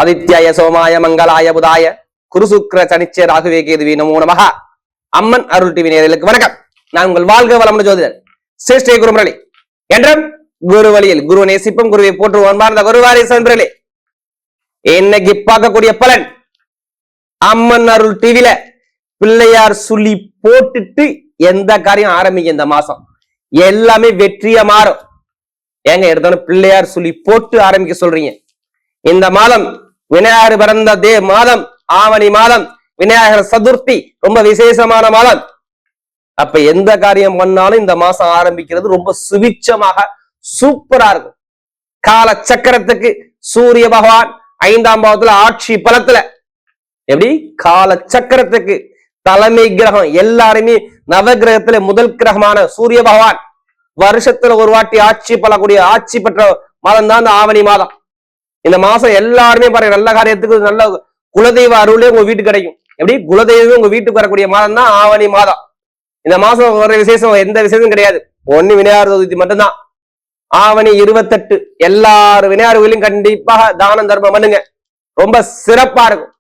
ஆதித்யாய சோமாய மங்களாய புதாய குருசுக்ர சனிச்சய ராகுவே கேதுவே நமோ நமஹ. அம்மன் அருள் டிவி நேயர்களுக்கு வணக்கம். நான் உங்கள் வாழ்க வளமுடன் ஜோதிடர் சிரேஷ்ட குருமுரளி. என்றும் குரு வழியில் குரு நேசிப்பும் குருவை போற்றுவோம். அந்த குருவாரி சென்றே இன்னைக்கு பார்க்கக்கூடிய பலன், அம்மன் அருள் டிவில பிள்ளையார் சொல்லி போட்டுட்டு எந்த காரியம் ஆரம்பிக்க இந்த மாசம் எல்லாமே வெற்றியா மாறும். ஏங்க எடுத்தோன்னு பிள்ளையார் சொல்லி போட்டு ஆரம்பிக்க சொல்றீங்க? இந்த மாதம் விநாயகர் பிறந்த மாதம், ஆவணி மாதம், விநாயகர் சதுர்த்தி, ரொம்ப விசேஷமான மாதம். அப்ப எந்த காரியம் பண்ணாலும் இந்த மாசம் ஆரம்பிக்கிறது ரொம்ப சுபிட்சமாக சூப்பரா இருக்கும். கால சக்கரத்துக்கு சூரிய பகவான் 5ஆம் பாவத்துல ஆட்சி பலத்துல, எப்படி கால சக்கரத்துக்கு தலைமை கிரகம், எல்லாருமே நவகிரகத்துல முதல் கிரகமான சூரிய பகவான் வருஷத்துல ஒரு வாட்டி ஆட்சி பலக்கூடிய ஆட்சி பெற்ற மாதம் தான் இந்த ஆவணி மாதம். இந்த மாசம் எல்லாருமே பாருங்க, நல்ல காரியத்துக்கு நல்ல குலதெய்வ அருளே உங்க வீட்டுக்கு கிடைக்கும். எப்படி குலதெய்வம் உங்க வீட்டுக்கு வரக்கூடிய மாதம் தான் ஆவணி மாதம். இந்த மாசம் ஒரு விசேஷம், எந்த விசேஷம் கிடையாது, ஒண்ணு விநாயகர் சதுர்த்தி மட்டும்தான். ஆவணி 28 எல்லாரும் விநாயகர் கோயிலும் கண்டிப்பாக தானம் தர்மம் பண்ணுங்க, ரொம்ப சிறப்பா இருக்கும்.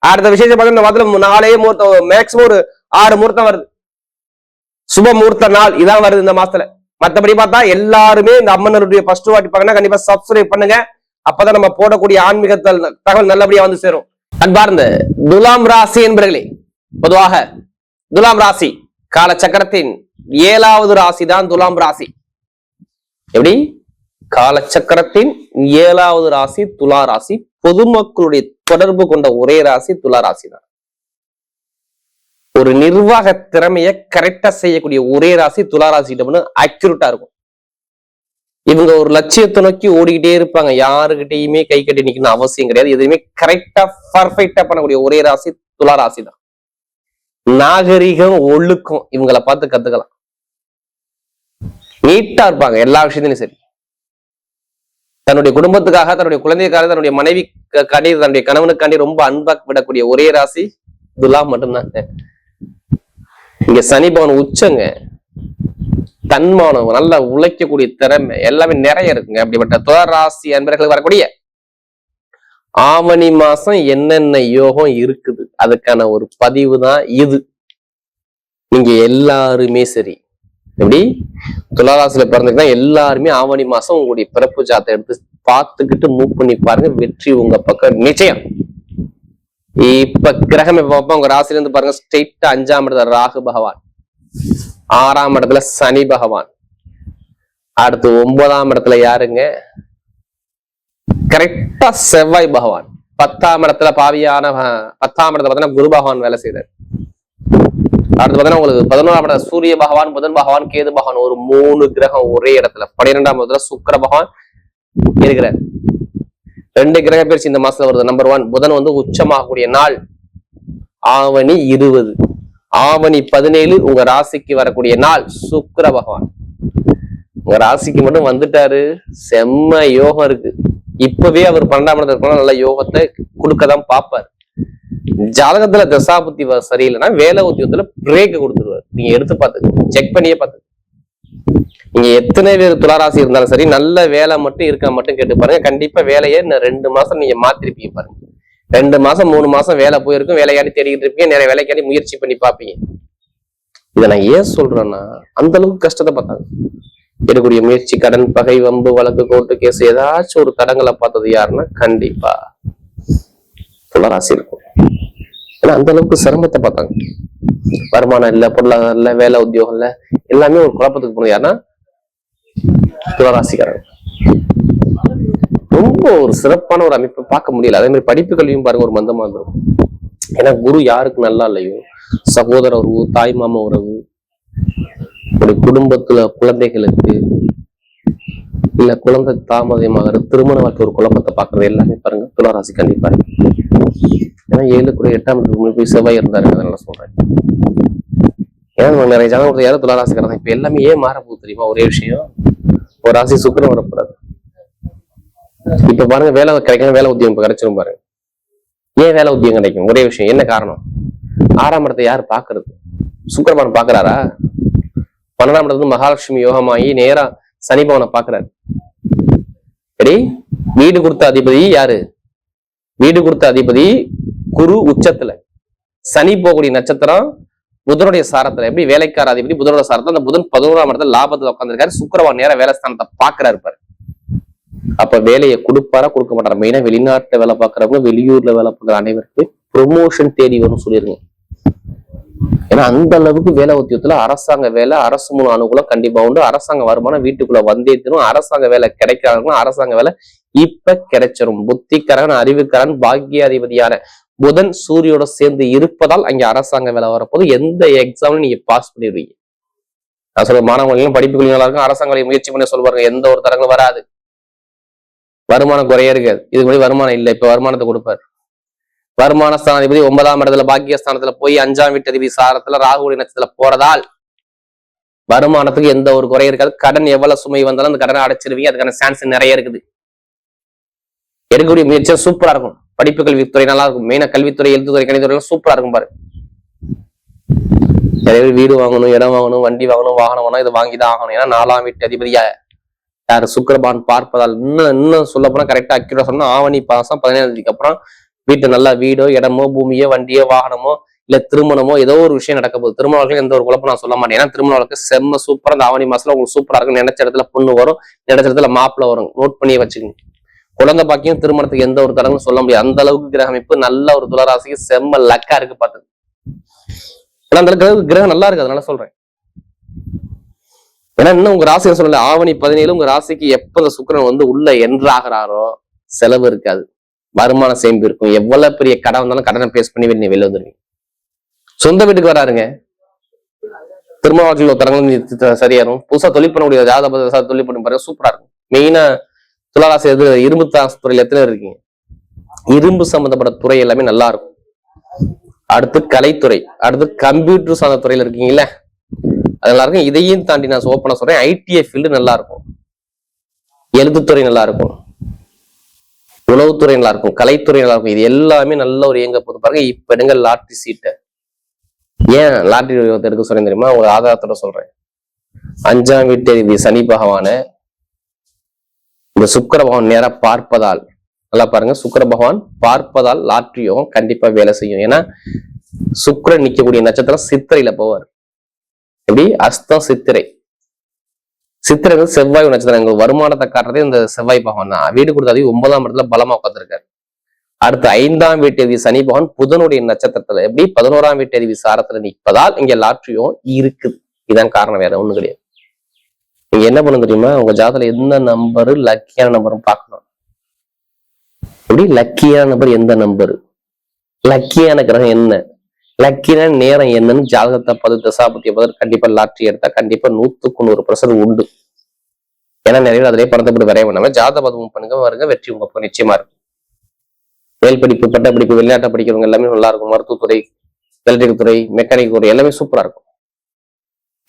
அடுத்த விசேஷம் பார்க்க இந்த மாதத்துல 4 முகூர்த்தம், மேக்சிமம் ஒரு 6 முகூர்த்தம் வருது, சுப முகூர்த்த நாள் இதான் வருது இந்த மாசத்துல. மற்றபடி பார்த்தா எல்லாருமே இந்த அம்மனுடைய ஃபர்ஸ்ட் வாட்டி பார்க்கணும், கண்டிப்பா சப்ஸ்கிரைப் பண்ணுங்க. அப்பதான் நம்ம போடக்கூடிய ஆன்மீக தகவல் நல்லபடியா வந்து சேரும். அன்பார்ந்த துலாம் ராசி என்பர்களே, பொதுவாக துலாம் ராசி கால சக்கரத்தின் 7வது ராசி தான் துலாம் ராசி. எப்படி கால சக்கரத்தின் 7வது ராசி துலா ராசி. பொதுமக்களுடைய தொடர்பு கொண்ட ஒரே ராசி துலா ராசி தான். ஒரு நிர்வாக திறமைய கரெக்டா செய்யக்கூடிய ஒரே ராசி துலா ராசி. அக்யூரேட்டா இருக்கும். இவங்க ஒரு லட்சியத்தை நோக்கி ஓடிக்கிட்டே இருப்பாங்க, யாருக்கிட்டையுமே கை கட்டி நிக்கணும் அவசியம் கிடையாது. எதுவுமே கரெக்டா பர்ஃபெக்டா பண்ணக்கூடிய ஒரே ராசி துலா ராசி தான். நாகரிகம், ஒழுக்கம் இவங்களை பார்த்து கத்துக்கலாம். நீட்டா இருப்பாங்க எல்லா விஷயத்திலும் சரி. தன்னுடைய குடும்பத்துக்காக, தன்னுடைய குழந்தைக்காக, தன்னுடைய மனைவி காண்டி, தன்னுடைய கணவனுக்காண்டி ரொம்ப அன்பா விடக்கூடிய ஒரே ராசி துலா மட்டும்தான். இங்க சனி பகவான் உச்சங்க, தன்மானம், நல்லா உழைக்கக்கூடிய திறமை எல்லாமே நிறைய இருக்குங்க. அப்படிப்பட்ட துலா ராசி அன்பர்களுக்கு வரக்கூடிய ஆவணி மாசம் என்னென்ன யோகம் இருக்குது அதுக்கான ஒரு பதிவு தான் இது. நீங்க எல்லாருமே சரி, எப்படி துளாராசியில பிறந்ததுதான் எல்லாருமே ஆவணி மாசம் உங்களுடைய பிறப்பு ஜாத்தை எடுத்து பார்த்துக்கிட்டு மூவ் பண்ணி பாருங்க, வெற்றி உங்க பக்கம் நிச்சயம். இப்ப கிரகம் பார்ப்போம், உங்க ராசில இருந்து பாருங்க, ஸ்ட்ரெயிட்டா 5ஆம் இடத்துல ராகு பகவான், 6ஆம் இடத்துல சனி பகவான், அடுத்து 9ஆம் இடத்துல யாருங்க, கரெக்டா செவ்வாய் பகவான், 10ஆம் இடத்துல பாவியான 10ஆம் இடத்துல பாத்தீங்கன்னா குரு பகவான் வேலை செய்யறாரு. அடுத்து பாத்தீங்கன்னா உங்களுக்கு 11ஆம் இடத்துல சூரிய பகவான், புதன் பகவான், கேது பகவான், ஒரு 3 கிரகம் ஒரே இடத்துல. 12ஆம் இடத்துல சுக்கிர பகவான் இருக்கிறார். 2 கிரக பயிற்சி இந்த மாசத்துல வருது. நம்பர் 1 புதன் வந்து உச்சமாகக்கூடிய நாள் ஆவணி 20, ஆவணி 17 உங்க ராசிக்கு வரக்கூடிய நாள் சுக்கிர பகவான் உங்க ராசிக்கு மட்டும் வந்துட்டாரு. செம்ம யோகம் இருக்கு. இப்பவே அவர் 12ஆம் இடத்துல இருக்கணும், நல்ல யோகத்தை கொடுக்கதான் பார்ப்பாரு. ஜாதகத்துல தசாபுத்தி சரியில்லைன்னா வேலை உத்தியோகத்துல பிரேக் கொடுத்துருவாரு. நீங்க எடுத்து பார்த்துக்க, செக் பண்ணியே பார்த்து. நீங்க எத்தனை பேர் துளாராசி இருந்தாலும் சரி, நல்ல வேலை மட்டும் இருக்கா மட்டும் கேட்டு பாருங்க. கண்டிப்பா வேலையை 2 மாசம் நீங்க மாத்திருப்பீங்க பாருங்க. 2 மாசம் 3 மாசம் வேலை போயிருக்கும், வேலையாடி தேடிக்கிட்டு இருப்பீங்க, நிறைய வேலைக்காடி முயற்சி பண்ணி பார்ப்பீங்க. இதை நான் ஏன் சொல்றேன்னா, அந்த அளவுக்கு கஷ்டத்தை பார்த்தாங்க. எடுக்கக்கூடிய முயற்சி, கடன், பகை, வம்பு, வழக்கு, கோர்ட்டு கேஸ், ஏதாச்சும் ஒரு தடங்களை பார்த்தது யாருன்னா கண்டிப்பா துளாராசி இருக்கும். ஏன்னா அந்த அளவுக்கு சிரமத்தை பார்த்தாங்க. வருமானம் இல்ல, பொருளாதாரம் இல்ல, வேலை உத்தியோகம் இல்ல, எல்லாமே ஒரு குழப்பத்துக்கு போனது யாருன்னா துளாராசிக்காரங்க. ரொம்ப ஒரு சிறப்பான ஒரு அமைப்பை பார்க்க முடியல. அதே மாதிரி படிப்பு கல்வியும் பாருங்க ஒரு மந்தமா இருக்கும். ஏன்னா குரு யாருக்கு நல்லா இல்லையோ, சகோதர உறவு, தாய் மாமா உறவு, ஒரு குடும்பத்துல குழந்தைகளுக்கு இல்ல குழந்தை தாமதமாக திருமண வாழ்க்கை ஒரு குழப்பத்தை பார்க்கறது எல்லாமே பாருங்க துளாராசி கண்டிப்பா. ஏன்னா 7 கூட 8ஆம் இடத்துக்கு போய் செவ்வாய் இருந்தாரு, அதனால சொல்றேன். ஏன்னா நிறைய ஜாதகம் யாரும் துளாராசிக்காரங்க. இப்ப எல்லாமே ஏன் மாற போகுது தெரியுமா? ஒரே விஷயம், ஒரு ராசி சுக்கிரன் வரக்கூடாது. இப்ப பாருங்க வேலை கிடைக்கும், வேலை உத்தியோகம் கிடைச்சிரும் பாருங்க. ஏன் வேலை உத்தியோகம் கிடைக்கும்? ஒரே விஷயம், என்ன காரணம்? 6ஆம் இடத்தை யாரு பாக்குறது? சுக்கிரபான் பாக்குறாரா? 12ஆம் இடத்துல மகாலட்சுமி யோகமாகி நேரா சனி பகவானை பாக்குறாரு. சரி, வீடு கொடுத்த அதிபதி யாரு? வீடு கொடுத்த அதிபதி குரு உச்சத்துல, சனி போகக்கூடிய நட்சத்திரம் புதனுடைய சாரத்துல. எப்படி வேலைக்கார அதிபதி புதனோட சாரத்துல, அந்த புதன் 11ஆம் இடத்துல லாபத்துல உட்காந்துருக்காரு. சுக்கிரவான் நேர வேலை ஸ்தானத்தை பாக்குறாரு இருப்பாரு. அப்ப வேலையை கொடுப்பாரா கொடுக்க மாட்டாரா? மெயினா வெளிநாட்டுல வேலை பார்க்கறவங்க, வெளியூர்ல வேலை பார்க்குற அனைவருக்கு ப்ரொமோஷன் தேடி வரும் சொல்லிருங்க. ஏன்னா அந்த அளவுக்கு வேலை உத்தியோகத்துல அரசாங்க வேலை, அரசு மூலம் அனுகூலம் கண்டிப்பா உண்டு. அரசாங்க வருமானம் வீட்டுக்குள்ள வந்தே தரும். அரசாங்க வேலை கிடைக்கிறாங்கன்னா அரசாங்க வேலை இப்ப கிடைச்சிரும். புத்திகரன், அறிவுக்கரன், பாக்கியாதிபதியான புதன் சூரியோட சேர்ந்து இருப்பதால் அங்க அரசாங்க வேலை வரப்போது எந்த எக்ஸாம்ல நீங்க பாஸ் பண்ணிடுவீங்க. நான் சொல்ற மாணவர்களும் படிப்புகள் நல்லா இருக்கும், அரசாங்க வேலையை முயற்சி பண்ணி சொல்லுவாங்க, எந்த ஒரு தரங்களும் வராது, வருமானம் குறைய இருக்காது. இதுக்கு முன்னாடி வருமானம் இல்லை, இப்ப வருமானத்தை கொடுப்பாரு. வருமான ஸ்தானாதிபதி 9ஆம் இடத்துல பாக்கியஸ்தானத்துல போய் 5ஆம் வீட்டு அதிபதி சாரத்துல ராகுடைய நட்சத்திரத்துல போறதால் வருமானத்துக்கு எந்த ஒரு குறைய இருக்காது. கடன் எவ்வளவு சுமை வந்தாலும் அந்த கடனை அடைச்சிருவீங்க. அதுக்கான சான்ஸ் நிறைய இருக்குது. எடுக்கக்கூடிய முயற்சியா சூப்பரா இருக்கும். படிப்பு கல்வித்துறை நல்லா இருக்கும். மெயினா கல்வித்துறை, எழுத்துத்துறை, கணித்துறை எல்லாம் சூப்பரா இருக்கும் பாரு. நிறைய பேர் வீடு வாங்கணும், இடம் வாங்கணும், வண்டி வாங்கணும், வாகனம் வாங்கணும், இதை வாங்கிதான் ஆகணும். ஏன்னா 4ஆம் வீட்டு அதிபதியா யாரு சுக்கிரபான் பார்ப்பதால் இன்னும் சொல்ல போனா கரெக்டா அக்யூரேட்டா சொன்னா ஆவணி மாசம் 17ஆம் தேதிக்கு அப்புறம் வீட்டு நல்லா வீடோ, இடமோ, பூமியோ, வண்டியோ, வாகனமோ, இல்ல திருமணமோ ஏதோ ஒரு விஷயம் நடக்க போகுது. திருமண வாழ்க்கை எந்த ஒரு குழப்பம் நான் சொல்ல மாட்டேன். ஏன்னா திருமண வாழ்க்கை செம்ம சூப்பரா இந்த ஆவணி மாசத்துல உங்களுக்கு சூப்பரா இருக்கும். நினைச்ச இடத்துல பொண்ணு வரும், நினைச்ச இடத்துல மாப்பிள்ள வரும். நோட் பண்ணி வச்சுக்கோங்க. குழந்தை பாக்கியும் திருமணத்துக்கு எந்த ஒரு தடங்களும் சொல்ல முடியாது. அந்த அளவுக்கு கிரக அமைப்பு நல்ல ஒரு துளராசிக்கு செம்ம லக்கா இருக்கு பார்த்தது. ஏன்னா அந்த அளவுக்கு கிரகம் நல்லா இருக்கு, அதனால சொல்றேன். ஏன்னா இன்னும் உங்க ராசியை சொல்லல, ஆவணி 17 உங்க ராசிக்கு எப்ப இந்த சுக்கிரன் வந்து உள்ள என்றாகிறாரோ செலவு இருக்காது, வருமான சேமிப்பு இருக்கும். எவ்வளவு பெரிய கடன் வந்தாலும் கடனை பேஸ் பண்ணி வெளில வந்துருவீங்க. சொந்த வீட்டுக்கு வராருங்க, திருமண வாழ்க்கையில் தரங்களும் சரியாரும். புதுசா தொழில் பண்ணக்கூடிய ஜாதக தொழில் பண்ணி பாருங்க, சூப்பரா இருக்கும். மெயினா துளாராசி இரும்பு துறையில எத்தனை இருக்கீங்க, இரும்பு சம்பந்தப்பட்ட துறை எல்லாமே நல்லா இருக்கும். அடுத்து கலைத்துறை, அடுத்து கம்ப்யூட்டர் சார்ந்த துறையில இருக்கீங்கல்ல, அது நல்லா இருக்கும். இதையும் தாண்டி நான் ஓப்பனா சொல்றேன், ஐடிஐ ஃபீல்டு நல்லா இருக்கும், எழுத்துத்துறை நல்லா இருக்கும், உணவுத்துறை நல்லா இருக்கும், கலைத்துறை நல்லா இருக்கும். இது எல்லாமே நல்ல ஒரு இயங்க போது பாருங்க. இப்ப எடுங்க லாட்டரி சீட்டை. ஏன் லாட்டரி எடுக்க சொல்றேன் தெரியுமா? ஒரு ஆதாரத்தோட சொல்றேன். 5ஆம் வீட்டு சனி பகவான இந்த சுக்கிர பகவான் நேரா பார்ப்பதால், நல்லா பாருங்க, சுக்கிர பகவான் பார்ப்பதால் லாட்டரி யோகம் கண்டிப்பா வேலை செய்யும். ஏன்னா சுக்கிரன் நிக்கக்கூடிய நட்சத்திரம் சித்திரையில போவார். எப்படி? அஸ்தம் சித்திரை. சித்திரை செவ்வாய் நட்சத்திரம். எங்களுக்கு வருமானத்தை காட்டுறதே இந்த செவ்வாய் பகவான் தான். வீடு கொடுத்தாது 9ஆம் இடத்துல பலமா உட்காந்துருக்காரு. அடுத்து 5ஆம் வீட்டு சனி பகவான் புதனுடைய நட்சத்திரத்துல எப்படி 11ஆம் வீட்டு சாரத்துல நிற்பதால் இங்க லாட்டரி யோகம் இருக்குது. இதுதான் காரணம், வேற ஒண்ணும் கிடையாது. நீங்க என்ன பண்ண தெரியுமா? உங்க ஜாதகத்துல எந்த நம்பரு லக்கியான நம்பரும் பார்க்கணும். எப்படி? லக்கியான நம்பர் எந்த நம்பரு, லக்கியான கிரகம் என்ன, லக்கியான நேரம் என்னன்னு ஜாதகத்தை 10 தசாபத்திய கண்டிப்பா லாட்டரி எடுத்தா கண்டிப்பா 100க்கு 100% உண்டு. ஏன்னா நிறைய பேர் அதிலே பணத்தை போட்டு வரைய பண்ணாம ஜாதக பதவும் பண்ணுங்க, வருங்க, வெற்றி உங்க பக்கம் நிச்சயமா இருக்கும். மேல் படிப்பு, பட்ட படிப்பு, வெளிநாட்டை படிக்கிறவங்க எல்லாமே நல்லா இருக்கும். மருத்துவத்துறை, எலக்ட்ரிக் துறை, மெக்கானிக் துறை எல்லாமே சூப்பரா இருக்கும்.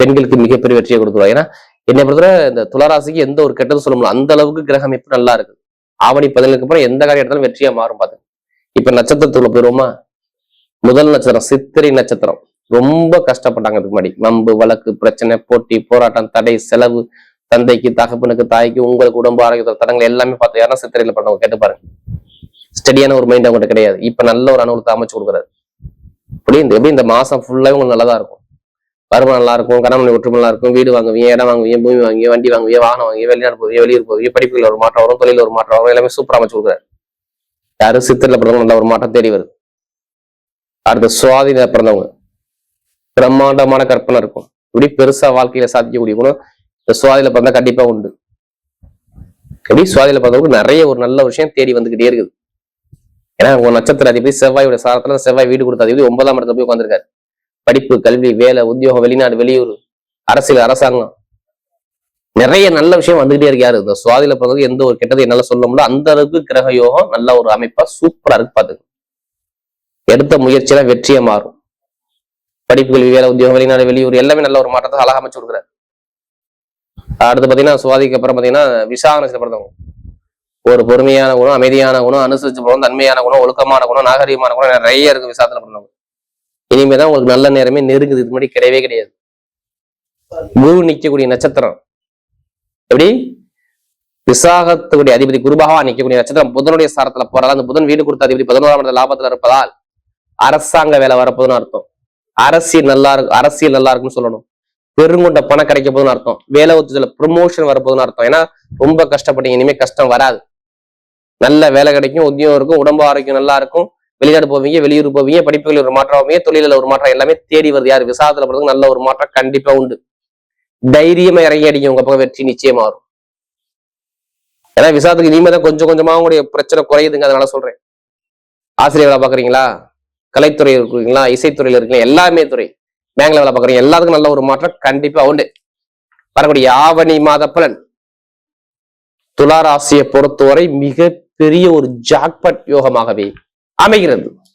பெண்களுக்கு மிகப்பெரிய வெற்றியை கொடுத்துருவா. ஏன்னா என்னை பொறுத்தவரை இந்த துளாராசிக்கு எந்த ஒரு கெட்டதும் சொல்ல முடியல, அந்த அளவுக்கு கிரக அமைப்பு நல்லா இருக்கு. ஆவணி 17க்கு அப்புறம் எந்த காரியம் எடுத்தாலும் வெற்றியா மாறும். பாத்து இப்ப நட்சத்திரத்துக்குள்ள போயிருவோமா? முதல் நட்சத்திரம் சித்திரை நட்சத்திரம். ரொம்ப கஷ்டப்பட்டாங்க அதுக்கு முன்னாடி. வம்பு, வழக்கு, பிரச்சனை, போட்டி, போராட்டம், தடை, செலவு, தந்தைக்கு, தகப்பனுக்கு, தாய்க்கு, உங்களுக்கு உடம்பு ஆரோக்கியத்தோட தடங்கள் எல்லாமே பார்த்து யாரும் சித்திரையில பண்ணவங்க கேட்டு பாருங்க. ஸ்டடியான ஒரு மைண்ட் அவங்ககிட்ட கிடையாது. இப்ப நல்ல ஒரு அனுகூலத்தை அமைச்சு கொடுக்குறாரு. எப்படி இந்த மாசம் ஃபுல்லாவே உங்களுக்கு நல்லதா இருக்கும். வருமானம் நல்லா இருக்கும், கணவன் ஒற்றுமை நல்லா இருக்கும், வீடு வாங்குவீங்க, இடம் வாங்குவீங்க, பூமி வாங்குவீங்க, வண்டி வாங்குவீங்க, வாகனம் வாங்குவீங்க, வெளிநாடு போவீங்க, வெளியூர் போவீங்க, படிப்புகள் ஒரு மாற்றம் வரும், தொழில் ஒரு மாற்றம் வரும், எல்லாமே சூப்பரா அமைச்சு கொடுக்குறாரு. யாரும் சித்திரையில பிறந்தவங்க நல்ல ஒரு மாற்றம் தேடி வருது. அடுத்த சுவாதியில பிறந்தவங்க பிரம்மாண்டமான கற்பனை இருக்கும். இப்படி பெருசா வாழ்க்கையில சாதிக்கக்கூடிய குணம் இந்த சுவாதியில பிறந்தா கண்டிப்பா உண்டு. எப்படி? சுவாதியில பிறந்தவங்களுக்கு நிறைய ஒரு நல்ல விஷயம் தேடி வந்துகிட்டே இருக்குது. ஏன்னா உங்க நட்சத்திர அதிபதி செவ்வாயோட சாரத்துல செவ்வாய் வீடு கொடுத்த அதிபதி 9ஆம் இடத்துல போய் உட்காந்துருக்காரு. படிப்பு, கல்வி, வேலை, உத்தியோகம், வெளிநாடு, வெளியூர், அரசியல், அரசாங்கம் நிறைய நல்ல விஷயம் வந்துகிட்டே இருக்கு. யாரு? இந்த சுவாதியில பிறந்தது எந்த ஒரு கெட்டது என்னால சொல்ல முடியல, அந்த அளவுக்கு கிரக யோகம் நல்ல ஒரு அமைப்பா சூப்பரா இருக்கு. பாத்துக்கு எடுத்த முயற்சியெல்லாம் வெற்றியா மாறும். படிப்பு, கல்வி, வேலை, உத்தியோகம், வெளிநாடு, வெளியூர் எல்லாமே நல்ல ஒரு மாற்றத்தை அழகா அமைச்சு கொடுக்குறாரு. அடுத்து பாத்தீங்கன்னா சுவாதிக்கு அப்புறம் பாத்தீங்கன்னா விசாகனத்துல பிறந்தவங்க ஒரு பொறுமையான குணம், அமைதியான குணம், அனுசரிச்சு போகணும், தன்மையான குணம், ஒழுக்கமான குணம், நாகரீகமான குணம் நிறைய இருக்கு விசாகத்துல பிறந்தவங்க. இனிமேதான் உங்களுக்கு நல்ல நேரமே நெருங்குது. இது மாதிரி கிடையவே கிடையாது. குரு நிக்கக்கூடிய நட்சத்திரம் எப்படி? விசாகத்துடைய அதிபதி குரு பகவான் நிற்கக்கூடிய நட்சத்திரம் புதனுடைய சாரத்துல போறதால் அந்த புதன் வீடு கொடுத்த அதிபதி 11ஆம் இடத்துல லாபத்துல இருப்பதால் அரசாங்க வேலை வரப்போதுன்னு அர்த்தம். அரசியல் நல்லா இருக்குன்னு சொல்லணும். பெருங்கொண்ட பணம் கிடைக்க போதுன்னு அர்த்தம். வேலை ஒத்துதல ப்ரொமோஷன் வரப்போதுன்னு அர்த்தம். ஏன்னா ரொம்ப கஷ்டப்பட்டீங்க, இனிமே கஷ்டம் வராது. நல்ல வேலை கிடைக்கும், உத்தியோகம் இருக்கும், உடம்பு ஆரோக்கியம் நல்லா இருக்கும், வெளிநாடு போவீங்க, வெளியூர் போவீங்க, படிப்புகளில் ஒரு மாற்றம் ஆவீங்க, தொழிலில் ஒரு மாற்றம், எல்லாமே தேடி வருது. யாரு விசாகத்துல போறதுக்கு நல்ல ஒரு மாற்றம் கண்டிப்பா உண்டு. தைரியமா இறங்கி அடிங்க, உங்க பக்கம் வெற்றி நிச்சயமா வரும். ஏன்னா விசாகத்துக்கு இனிமே தான் கொஞ்சம் கொஞ்சமா உங்களுடைய பிரச்சனை குறையுதுங்க. அதனால சொல்றேன். ஆசிரியர் வேலை பாக்குறீங்களா, கலைத்துறை இருக்கீங்களா, இசைத்துறையில இருக்கீங்களா, எல்லாமே துறை, பேங்க்ல வேலை பாக்குறீங்க, எல்லாத்துக்கும் நல்ல ஒரு மாற்றம் கண்டிப்பா உண்டு. வரக்கூடிய ஆவணி மாத பலன் துலா ராசியை பொறுத்தவரை மிக பெரிய ஒரு ஜாக்பாட் யோகமாகவே அமைகிறது.